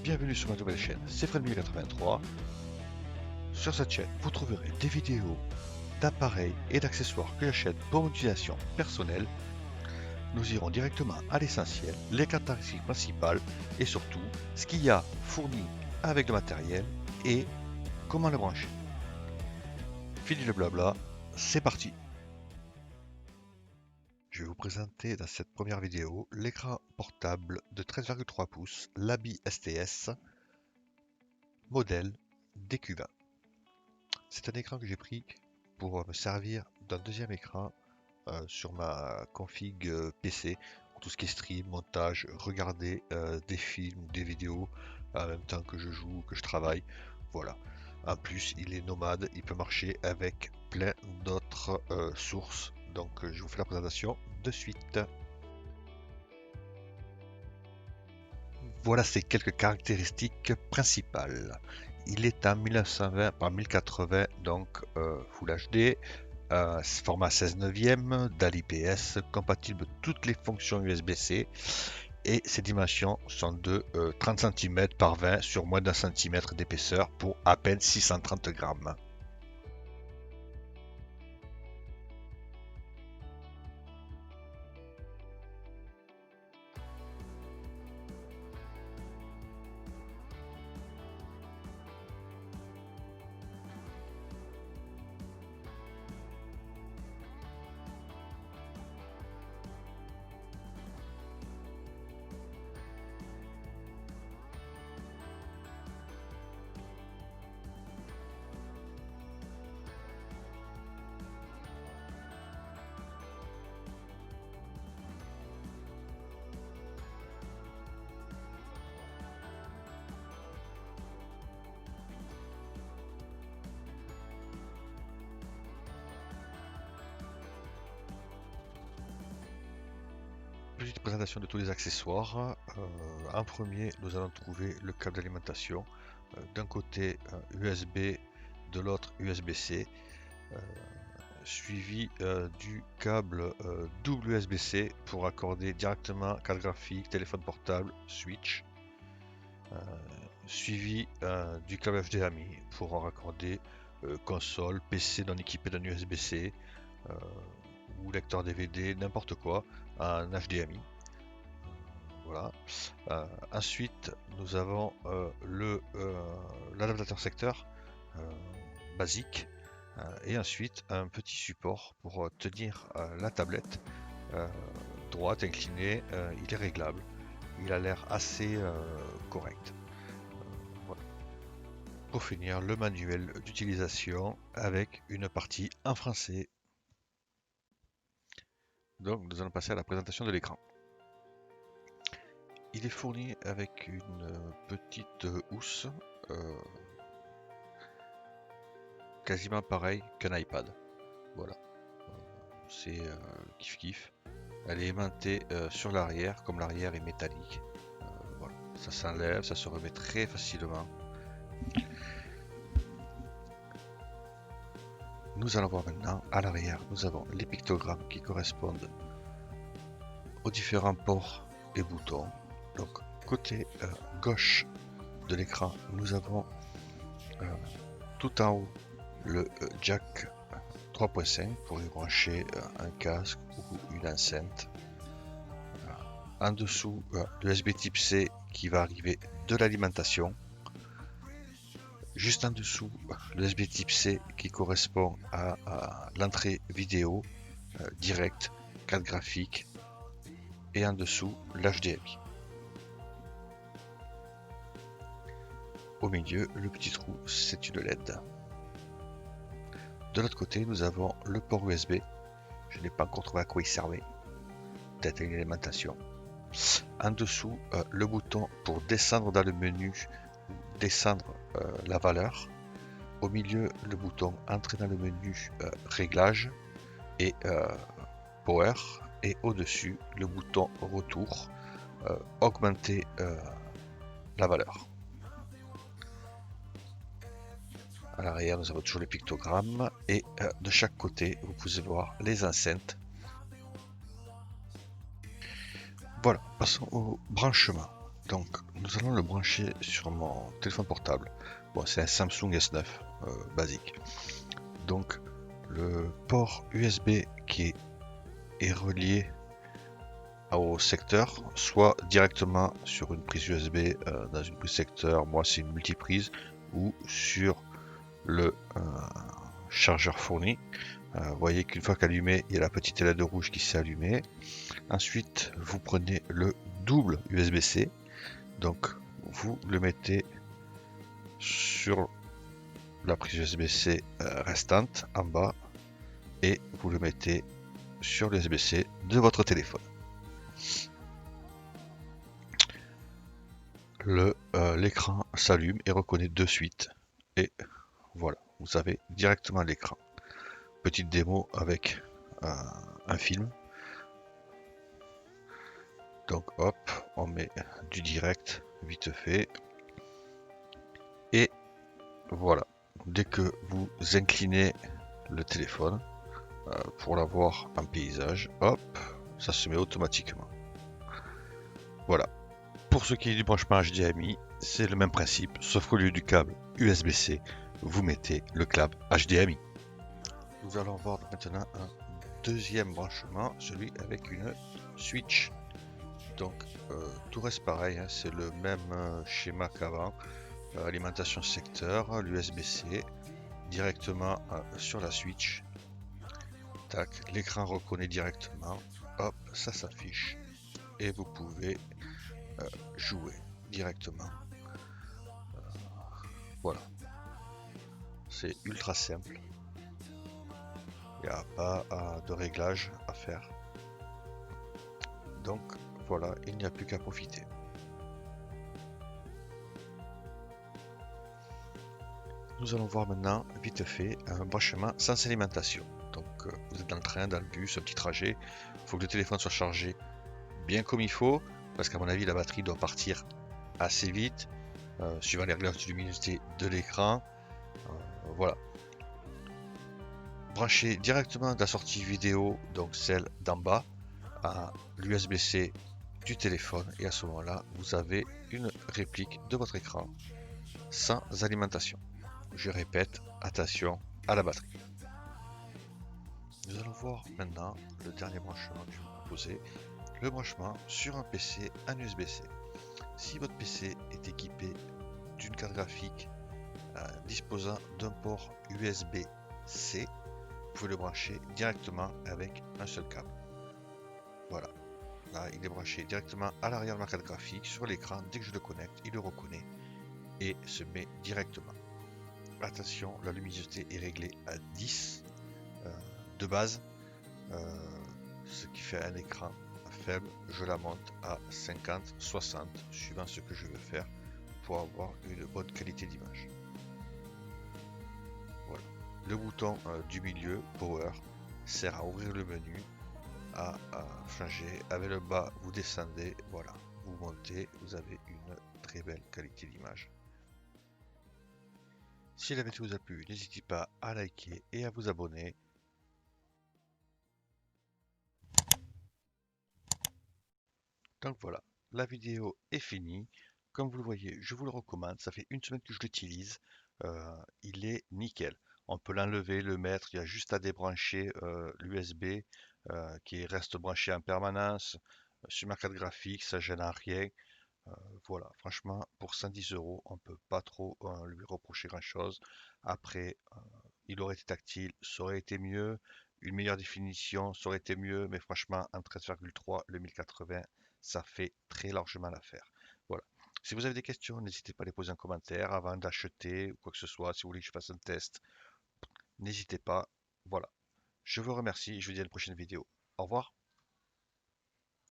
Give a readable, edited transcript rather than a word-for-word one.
bienvenue sur ma nouvelle chaîne, c'est Fred1083. Sur cette chaîne, vous trouverez des vidéos d'appareils et d'accessoires que j'achète pour mon utilisation personnelle. Nous irons directement à l'essentiel, les caractéristiques principales et surtout ce qu'il y a fourni avec le matériel et comment le brancher. Fini le blabla, c'est parti. Je vais vous présenter dans cette première vidéo l'écran portable de 13,3 pouces, l'Abi STS, modèle DQ20. C'est un écran que j'ai pris pour me servir d'un deuxième écran sur ma config PC pour tout ce qui est stream, montage, regarder des films, des vidéos en même temps que je joue, que je travaille. Voilà. En plus, il est nomade, il peut marcher avec plein d'autres sources. Donc, je vous fais la présentation de suite. Voilà ces quelques caractéristiques principales. Il est en 1920 par 1080, donc Full HD, format 16 neuvième, DAL IPS, compatible de toutes les fonctions USB-C, et ses dimensions sont de 30 cm par 20 sur moins d'un centimètre d'épaisseur pour à peine 630 grammes. Petite présentation de tous les accessoires. En premier, nous allons trouver le câble d'alimentation. D'un côté USB, de l'autre USB-C, suivi du câble double USB-C pour accorder directement carte graphique, téléphone portable, switch. Suivi du câble HDMI pour raccorder console, PC non équipé d'un USB-C ou lecteur DVD, n'importe quoi, en HDMI. Voilà. Ensuite, nous avons l'adaptateur secteur basique et ensuite un petit support pour tenir la tablette droite, inclinée. Il est réglable. Il a l'air assez correct. Voilà. Pour finir, le manuel d'utilisation avec une partie en français. Donc, nous allons passer à la présentation de l'écran. Il est fourni avec une petite housse, quasiment pareil qu'un iPad. Voilà, c'est kiff kiff. Elle est aimantée sur l'arrière, comme l'arrière est métallique. Voilà. Ça s'enlève, ça se remet très facilement. Nous allons voir maintenant à l'arrière, nous avons les pictogrammes qui correspondent aux différents ports et boutons. Donc côté gauche de l'écran, nous avons tout en haut le jack 3.5 pour y brancher un casque ou une enceinte. En dessous, l'USB type C qui va arriver de l'alimentation. Juste en dessous, l'USB type C qui correspond à l'entrée vidéo direct, carte graphique. Et en dessous, l'HDMI. Au milieu, le petit trou, c'est une LED. De l'autre côté, nous avons le port USB. Je n'ai pas encore trouvé à quoi il servait. Peut-être une alimentation. En dessous, le bouton pour descendre dans le menu, descendre la valeur. Au milieu, le bouton entrer dans le menu réglage et power. Et au-dessus, le bouton retour, augmenter la valeur. À l'arrière, nous avons toujours les pictogrammes et de chaque côté, vous pouvez voir les enceintes. Voilà, passons au branchement. Donc, nous allons le brancher sur mon téléphone portable. Bon, c'est un Samsung S9 basique. Donc, le port USB qui est relié au secteur, soit directement sur une prise USB dans une prise secteur, moi c'est une multiprise, ou sur le chargeur fourni. Vous voyez qu'une fois qu'allumé, il y a la petite LED rouge qui s'est allumée. Ensuite, vous prenez le double USB-C, donc vous le mettez sur la prise USB-C restante en bas et vous le mettez sur l'USB-C de votre téléphone. L'écran s'allume et reconnaît de suite. Et voilà, vous avez directement l'écran. Petite démo avec un film. Donc hop, on met du direct vite fait. Et voilà, dès que vous inclinez le téléphone pour l'avoir en paysage, hop, ça se met automatiquement. Voilà. Pour ce qui est du branchement HDMI, c'est le même principe, sauf qu'au lieu du câble USB-C, vous mettez le câble HDMI. Nous allons voir maintenant un deuxième branchement, celui avec une switch. Donc tout reste pareil, hein, c'est le même schéma qu'avant. Alimentation secteur, l'USB-C, directement sur la switch. Tac, l'écran reconnaît directement, hop, ça s'affiche. Et vous pouvez jouer directement. Voilà, c'est ultra simple. Il n'y a pas de réglage à faire. Donc voilà, il n'y a plus qu'à profiter. Nous allons voir maintenant, vite fait, un branchement sans alimentation. Donc vous êtes dans le train, dans le bus, un petit trajet. Il faut que le téléphone soit chargé bien comme il faut, parce qu'à mon avis, la batterie doit partir assez vite, suivant les réglages de luminosité de l'écran. Voilà. Branchez directement de la sortie vidéo, donc celle d'en bas, à l'USB-C du téléphone, et à ce moment-là, vous avez une réplique de votre écran sans alimentation. Je répète, attention à la batterie. Nous allons voir maintenant le dernier branchement que je vais vous proposer, le branchement sur un PC en USB-C. Si votre PC est équipé d'une carte graphique disposant d'un port USB-C, vous pouvez le brancher directement avec un seul câble. Voilà, là il est branché directement à l'arrière de ma carte graphique sur l'écran. Dès que je le connecte, il le reconnaît et se met directement. Attention, la luminosité est réglée à 10 de base, ce qui fait un écran faible. Je la monte à 50, 60 suivant ce que je veux faire pour avoir une bonne qualité d'image. Voilà. Le bouton du milieu, Power, sert à ouvrir le menu, à changer. Avec le bas, vous descendez, voilà, vous montez, vous avez une très belle qualité d'image. Si la vidéo vous a plu, n'hésitez pas à liker et à vous abonner. Donc voilà, la vidéo est finie. Comme vous le voyez, je vous le recommande. Ça fait une semaine que je l'utilise. Il est nickel. On peut l'enlever, le mettre. Il y a juste à débrancher l'USB qui reste branché en permanence. Sur ma carte graphique, ça gêne à rien. Voilà, franchement, pour 110 euros, on peut pas trop lui reprocher grand-chose. Après, il aurait été tactile, ça aurait été mieux. Une meilleure définition, ça aurait été mieux. Mais franchement, en 13,3, le 1080, ça fait très largement l'affaire. Voilà. Si vous avez des questions, n'hésitez pas à les poser en commentaire avant d'acheter ou quoi que ce soit. Si vous voulez que je fasse un test, n'hésitez pas. Voilà. Je vous remercie et je vous dis à une prochaine vidéo. Au revoir.